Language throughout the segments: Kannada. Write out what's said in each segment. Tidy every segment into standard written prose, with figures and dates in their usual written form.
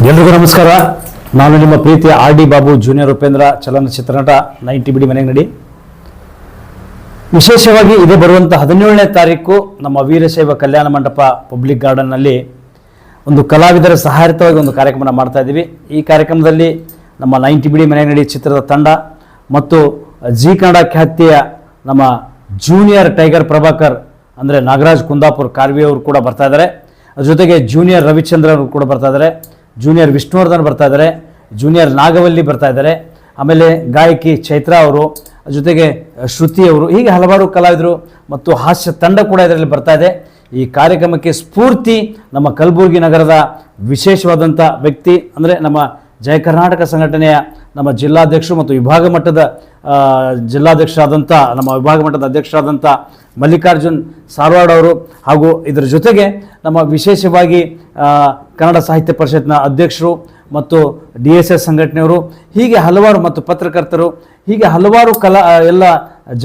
ಎಲ್ರಿಗೂ ನಮಸ್ಕಾರ. ನಾನು ನಿಮ್ಮ ಪ್ರೀತಿಯ RD ಬಾಬು ಜೂನಿಯರ್ ಉಪೇಂದ್ರ, ಚಲನಚಿತ್ರ ನಟ, 90 ಬಿಡಿ ಮನೆಗೆ ನಡಿ. ವಿಶೇಷವಾಗಿ ಇದೇ ಬರುವಂಥ 17ನೇ ತಾರೀಕು ನಮ್ಮ ವೀರಶೈವ ಕಲ್ಯಾಣ ಮಂಟಪ ಪಬ್ಲಿಕ್ ಗಾರ್ಡನ್ನಲ್ಲಿ ಒಂದು ಕಲಾವಿದರ ಸಹಾಯಕವಾಗಿ ಒಂದು ಕಾರ್ಯಕ್ರಮ ಮಾಡ್ತಾ ಇದ್ದೀವಿ. ಈ ಕಾರ್ಯಕ್ರಮದಲ್ಲಿ ನಮ್ಮ 90 ಬಿಡಿ ಮನೆಗೆ ನಡಿ ಚಿತ್ರದ ತಂಡ ಮತ್ತು ಜಿ ಕನ್ನಡ ಖ್ಯಾತಿಯ ನಮ್ಮ ಜೂನಿಯರ್ ಟೈಗರ್ ಪ್ರಭಾಕರ್ ಅಂದರೆ ನಾಗರಾಜ್ ಕುಂದಾಪುರ್ ಕಾರ್ವಿ ಅವರು ಕೂಡ ಬರ್ತಾ ಇದ್ದಾರೆ. ಅದ್ರ ಜೊತೆಗೆ ಜೂನಿಯರ್ ರವಿಚಂದ್ರ ಅವರು ಕೂಡ ಬರ್ತಾ ಇದ್ದಾರೆ, ಜೂನಿಯರ್ ವಿಷ್ಣುವರ್ಧನ್ ಬರ್ತಾ ಇದ್ದಾರೆ, ಜೂನಿಯರ್ ನಾಗವಲ್ಲಿ ಬರ್ತಾ ಇದ್ದಾರೆ, ಆಮೇಲೆ ಗಾಯಕಿ ಚೈತ್ರಾ ಅವರು, ಜೊತೆಗೆ ಶ್ರುತಿ ಅವರು, ಹೀಗೆ ಹಲವಾರು ಕಲಾವಿದರು ಮತ್ತು ಹಾಸ್ಯ ತಂಡ ಕೂಡ ಇದರಲ್ಲಿ ಬರ್ತಾ ಇದೆ. ಈ ಕಾರ್ಯಕ್ರಮಕ್ಕೆ ಸ್ಫೂರ್ತಿ ನಮ್ಮ ಕಲಬುರಗಿ ನಗರದ ವಿಶೇಷವಾದಂಥ ವ್ಯಕ್ತಿ ಅಂದರೆ ನಮ್ಮ ಜಯ ಕರ್ನಾಟಕ ಸಂಘಟನೆಯ ನಮ್ಮ ಜಿಲ್ಲಾಧ್ಯಕ್ಷರು ಮತ್ತು ವಿಭಾಗ ಮಟ್ಟದ ಜಿಲ್ಲಾಧ್ಯಕ್ಷರಾದಂಥ ನಮ್ಮ ವಿಭಾಗ ಮಟ್ಟದ ಅಧ್ಯಕ್ಷರಾದಂಥ ಮಲ್ಲಿಕಾರ್ಜುನ್ ಸಾರವಾಡ ಅವರು, ಹಾಗೂ ಇದರ ಜೊತೆಗೆ ನಮ್ಮ ವಿಶೇಷವಾಗಿ ಕನ್ನಡ ಸಾಹಿತ್ಯ ಪರಿಷತ್ನ ಅಧ್ಯಕ್ಷರು ಮತ್ತು DSS ಸಂಘಟನೆಯವರು, ಹೀಗೆ ಹಲವಾರು ಮತ್ತು ಪತ್ರಕರ್ತರು, ಹೀಗೆ ಹಲವಾರು ಎಲ್ಲ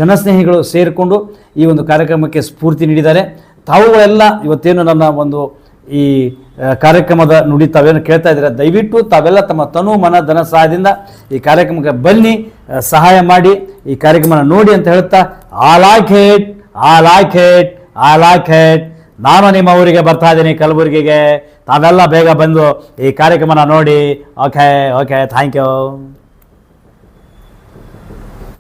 ಜನಸ್ನೇಹಿಗಳು ಸೇರಿಕೊಂಡು ಈ ಒಂದು ಕಾರ್ಯಕ್ರಮಕ್ಕೆ ಸ್ಫೂರ್ತಿ ನೀಡಿದ್ದಾರೆ. ತಾವುಗಳೆಲ್ಲ ಇವತ್ತೇನು ನನ್ನ ಒಂದು ಈ ಕಾರ್ಯಕ್ರಮದ ನುಡಿ ತಾವೇನು ಕೇಳ್ತಾ ಇದ್ದೀರಾ, ದಯವಿಟ್ಟು ತಾವೆಲ್ಲ ತಮ್ಮ ತನು ಮನ ಧನ ಸಹಾಯದಿಂದ ಈ ಕಾರ್ಯಕ್ರಮಕ್ಕೆ ಬನ್ನಿ, ಸಹಾಯ ಮಾಡಿ ಈ ಕಾರ್ಯಕ್ರಮನ ನೋಡಿ ಅಂತ ಹೇಳ್ತಾ ಐ ಲೈಕ್ ಇಟ್. ನಾನು ನಿಮ್ಮ ಊರಿಗೆ ಬರ್ತಾ ಇದ್ದೀನಿ ಕಲಬುರಗಿಗೆ. ತಾವೆಲ್ಲ ಬೇಗ ಬಂದು ಈ ಕಾರ್ಯಕ್ರಮನ ನೋಡಿ. Okay, thank you.